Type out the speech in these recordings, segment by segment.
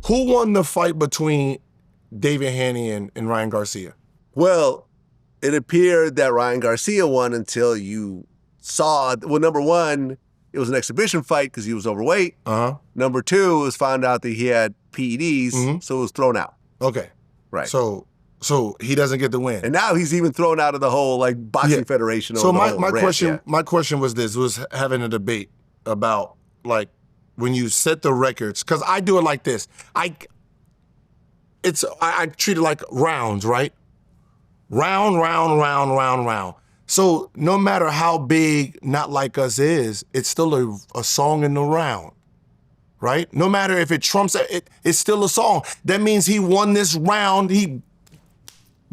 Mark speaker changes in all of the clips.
Speaker 1: Who won the fight between David Haney and Ryan Garcia?
Speaker 2: Well, it appeared that Ryan Garcia won until you saw, well, number one, it was an exhibition fight because he was overweight. Number two, it was found out that he had PEDs, so it was thrown out.
Speaker 1: Okay.
Speaker 2: Right.
Speaker 1: So he doesn't get the win.
Speaker 2: And now he's even thrown out of the whole boxing federation.
Speaker 1: So my question was having a debate about when you set the records, because I do it like this. I treat it like rounds, right? Round. So no matter how big Not Like Us is, it's still a song in the round, right? No matter if it trumps it, it's still a song. That means he won this round. He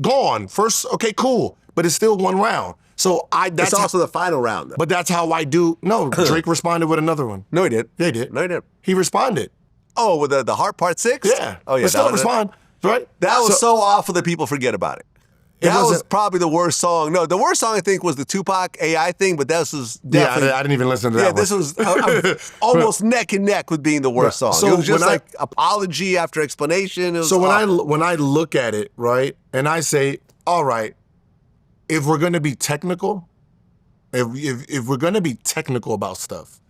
Speaker 1: gone first. Okay, cool, but it's still one round. So that's
Speaker 2: also the final round, though.
Speaker 1: But that's how I do. No, Drake responded with another one.
Speaker 2: No, he did.
Speaker 1: Yeah, he did.
Speaker 2: No, he did.
Speaker 1: He responded.
Speaker 2: Oh, with the Heart Part 6?
Speaker 1: Yeah.
Speaker 2: Oh, yeah.
Speaker 1: That respond, right?
Speaker 2: That was so awful that people forget about it. That was probably the worst song. No, the worst song I think was the Tupac AI thing, but this was definitely.
Speaker 1: Yeah, I didn't even listen to that one.
Speaker 2: This was almost neck and neck with being the worst song. So it was just apology after explanation. It was awful.
Speaker 1: when I look at it, right, and I say, all right, if we're going to be technical, if we're going to be technical about stuff,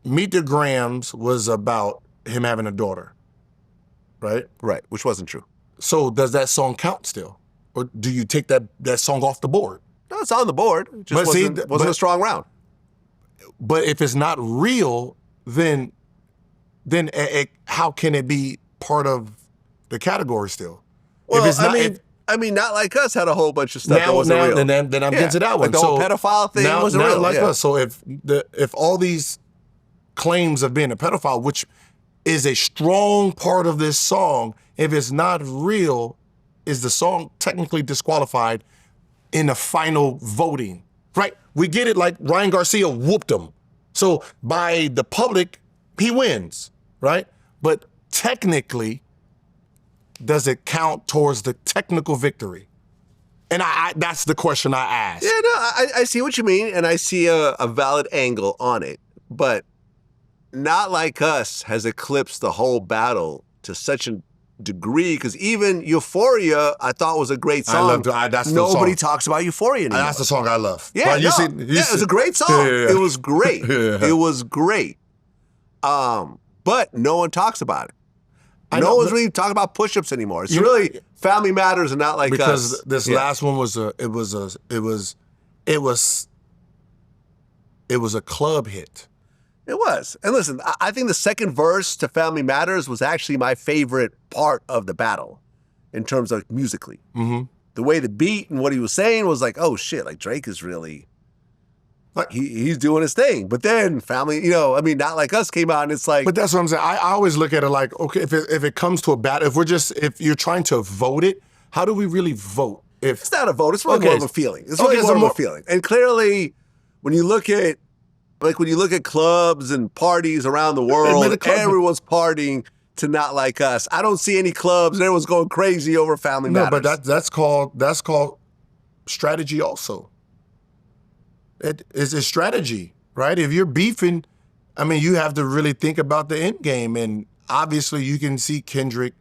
Speaker 1: Meet the Grams was about him having a daughter, right?
Speaker 2: Right, which wasn't true.
Speaker 1: So does that song count still? Or do you take that song off the board?
Speaker 2: No, it's on the board. It just wasn't a strong round.
Speaker 1: But if it's not real, then how can it be part of the category still?
Speaker 2: Well, Not Like Us had a whole bunch of stuff that wasn't real.
Speaker 1: Then I'm getting to that one.
Speaker 2: The whole pedophile thing wasn't real.
Speaker 1: Like Us. So if all these claims of being a pedophile, which is a strong part of this song, if it's not real, is the song technically disqualified in the final voting, right? We get it like Ryan Garcia whooped him. So by the public, he wins, right? But technically, does it count towards the technical victory? And that's the question I ask.
Speaker 2: Yeah, no, I see what you mean, and I see a valid angle on it. But Not Like Us has eclipsed the whole battle to such a degree, because even Euphoria I thought was a great song. Nobody talks about Euphoria anymore.
Speaker 1: That's the song I love.
Speaker 2: Yeah, it was a great song. It was great. It was great. But no one talks about it. No one's really talking about push-ups anymore. It's really Family Matters and Not Like Us.
Speaker 1: Because this last one was a club hit.
Speaker 2: It was. And listen, I think the second verse to Family Matters was actually my favorite part of the battle in terms of musically.
Speaker 1: Mm-hmm.
Speaker 2: The way the beat and what he was saying was like, oh shit, like Drake is really, he's doing his thing. But then Not Like Us came out and it's like.
Speaker 1: But that's what I'm saying. I always look at it like, okay, if it comes to a battle, if you're trying to vote it, how do we really vote?
Speaker 2: It's not a vote, it's really more of a feeling. It's really more of a feeling. And clearly, when you look at clubs and parties around the world, everyone's partying to Not Like Us. I don't see any clubs and everyone's going crazy over Family Matters.
Speaker 1: No, but that's called strategy also. It is a strategy, right? If you're beefing, you have to really think about the end game. And obviously you can see Kendrick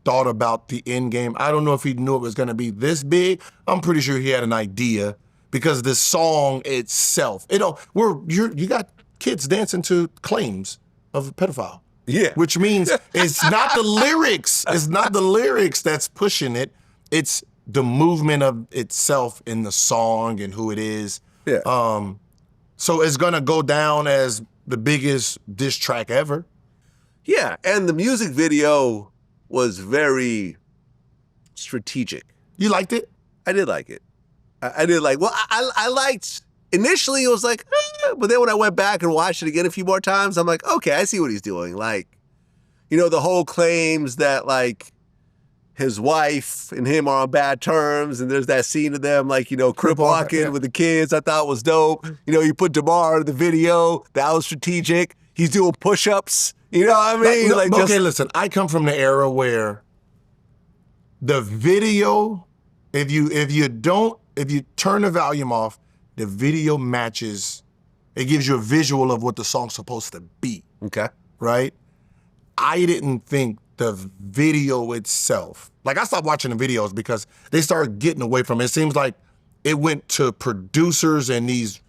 Speaker 1: thought about the end game. I don't know if he knew it was going to be this big. I'm pretty sure he had an idea. Because the song itself, you got kids dancing to claims of a pedophile.
Speaker 2: Yeah.
Speaker 1: Which means it's not the lyrics. It's not the lyrics that's pushing it. It's the movement of itself in the song and who it is.
Speaker 2: Yeah.
Speaker 1: So it's gonna go down as the biggest diss track ever.
Speaker 2: Yeah, and the music video was very strategic.
Speaker 1: You liked it?
Speaker 2: I did like it. I liked, initially it was like, but then when I went back and watched it again a few more times, I'm like, okay, I see what he's doing. Like, the whole claims that like his wife and him are on bad terms, and there's that scene of them like, crip walking with the kids, I thought was dope. He put DeMar in the video, that was strategic. He's doing push-ups, you know what I mean?
Speaker 1: Listen, I come from the era where the video, if you turn the volume off, the video matches, it gives you a visual of what the song's supposed to be.
Speaker 2: Okay.
Speaker 1: Right? I didn't think the video itself, like I stopped watching the videos because they started getting away from it. It seems like it went to producers and these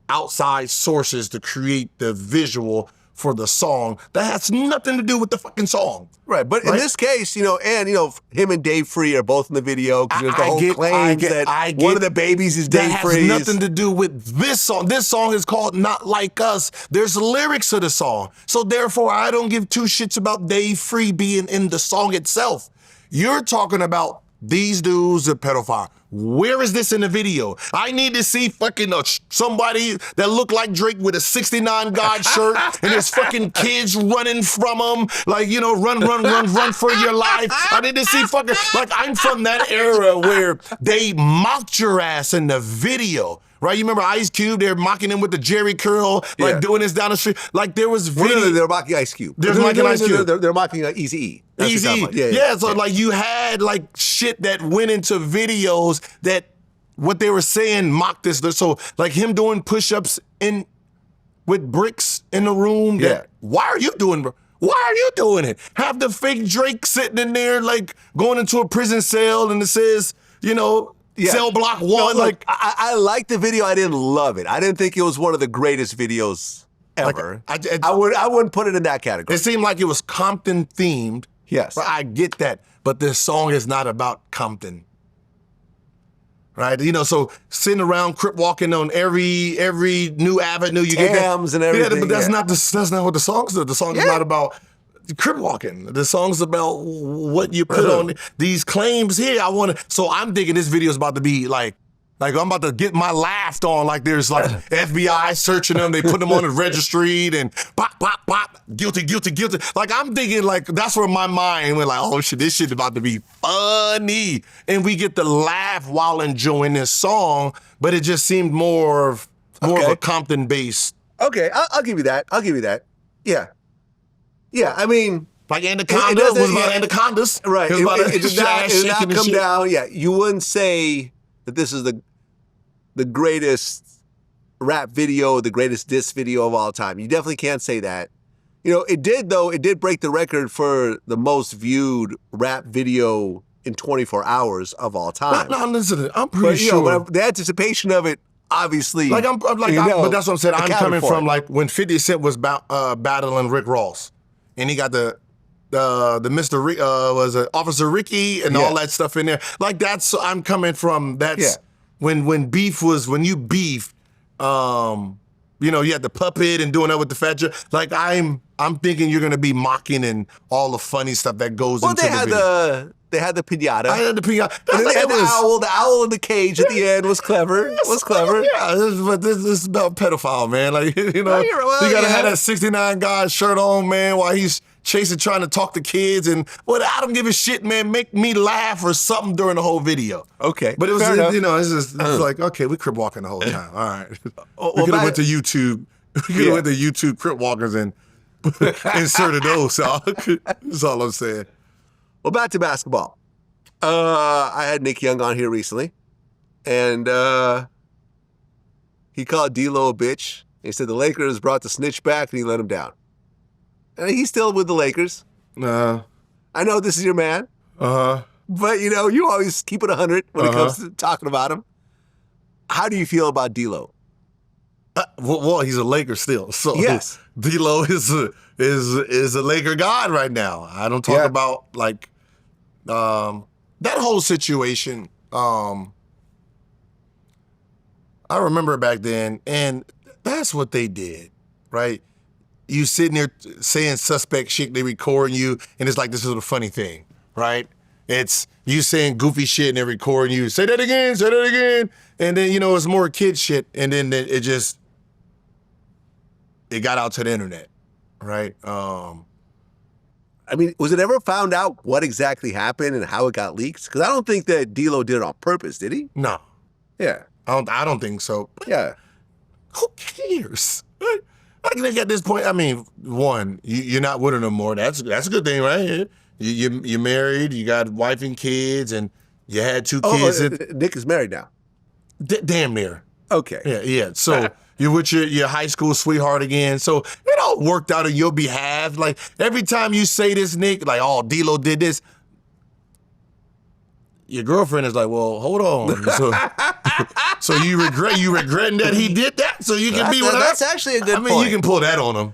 Speaker 1: outside sources to create the visual for the song that has nothing to do with the fucking song.
Speaker 2: Right, but in this case, and him and Dave Free are both in the video because there's the whole claims that one of the babies is Dave Free.
Speaker 1: That has nothing to do with this song. This song is called Not Like Us. There's lyrics to the song. So therefore, I don't give two shits about Dave Free being in the song itself. You're talking about these dudes are pedophile. Where is this in the video? I need to see fucking somebody that look like Drake with a 69 God shirt and there's fucking kids running from him. Like, run for your life. I need to see fucking, like, I'm from that era where they mocked your ass in the video. Right, you remember Ice Cube? They're mocking him with the Jerry curl, like doing this down the street. Like there was video.
Speaker 2: No, they're mocking Ice Cube.
Speaker 1: They're mocking Ice Cube.
Speaker 2: They're mocking Eazy-E.
Speaker 1: Easy. Yeah. So like you had like shit that went into videos that what they were saying mocked this. So like him doing push-ups with bricks in the room. Why are you doing it? Have the fake Drake sitting in there like going into a prison cell and it says, cell block 1.
Speaker 2: No, look, I liked the video. I didn't love it. I didn't think it was one of the greatest videos ever.
Speaker 1: Like,
Speaker 2: I wouldn't put it in that category.
Speaker 1: It seemed like it was Compton themed.
Speaker 2: Yes.
Speaker 1: I get that. But this song is not about Compton. Right? So sitting around crip walking on every new avenue you get
Speaker 2: Tams and everything.
Speaker 1: Yeah, but that's not what the song's about. The song is not about crip walking. The song's about what you put on these claims here. So I'm thinking this video is about to be like I'm about to get my laughed on. Like there's like FBI searching them. They put them on the registry and pop, pop, pop. Guilty. Like I'm thinking like that's where my mind went like, oh shit, this shit about to be funny. And we get to laugh while enjoying this song, but it just seemed more of a Compton based.
Speaker 2: Okay, I'll give you that. Yeah. Yeah, I mean,
Speaker 1: like Anaconda was about anacondas.
Speaker 2: Right. It did not come down. Yeah, you wouldn't say that this is the greatest rap video, the greatest diss video of all time. You definitely can't say that. It did break the record for the most viewed rap video in 24 hours of all time.
Speaker 1: No, listen, I'm pretty sure.
Speaker 2: But the anticipation of it, obviously.
Speaker 1: Like, but that's what I'm saying. I'm coming from like when 50 Cent was battling Rick Ross. And he got the Mr. Was it Officer Ricky and all that stuff in there. Like I'm coming from when you beef, you had the puppet and doing that with the fat joke. Like I'm thinking you're gonna be mocking and all the funny stuff that goes into the video.
Speaker 2: They had the pinata.
Speaker 1: I had the pinata.
Speaker 2: And then they had the owl. The owl in the cage at the end was clever.
Speaker 1: Yeah, but this is about pedophile, man. Like, you gotta have that 69 God shirt on, man, while he's trying to talk to kids. And, I don't give a shit, man. Make me laugh or something during the whole video.
Speaker 2: Okay.
Speaker 1: But it was, it's like, okay, we crip walking the whole time. All right. We could have went to YouTube. We could have went to YouTube crip walkers and inserted those. That's all I'm saying.
Speaker 2: Well, back to basketball. I had Nick Young on here recently, and he called D-Lo a bitch. He said the Lakers brought the snitch back, and he let him down. And he's still with the Lakers. I know this is your man. But, you always keep it 100 when it comes to talking about him. How do you feel about D-Lo?
Speaker 1: Well, he's a Laker still. So
Speaker 2: yes.
Speaker 1: D-Lo is a Laker god right now. I don't talk about like that whole situation. I remember back then, and that's what they did, right? You sitting there saying suspect shit, they recording you, and it's like this is a funny thing, right? It's you saying goofy shit and they're recording you. Say that again. And then, it's more kid shit, and then it got out to the internet, right?
Speaker 2: I mean, was it ever found out what exactly happened and how it got leaked? Because I don't think that D-Lo did it on purpose, did he?
Speaker 1: No.
Speaker 2: Yeah.
Speaker 1: I don't think so.
Speaker 2: Yeah.
Speaker 1: Who cares? I think at this point, I mean, one, you're not with her no more. That's a good thing, right? You're married, you got wife and kids, and you had 2 kids.
Speaker 2: Nick is married now.
Speaker 1: Damn near.
Speaker 2: Okay.
Speaker 1: Yeah. So you're with your high school sweetheart again. So, all worked out on your behalf. Like every time you say this, Nick, like, oh, D-Lo did this. Your girlfriend is like, well, hold on. So you regretting that he did that? So you can be with her?
Speaker 2: That's actually a good point.
Speaker 1: I mean, you can pull that on him.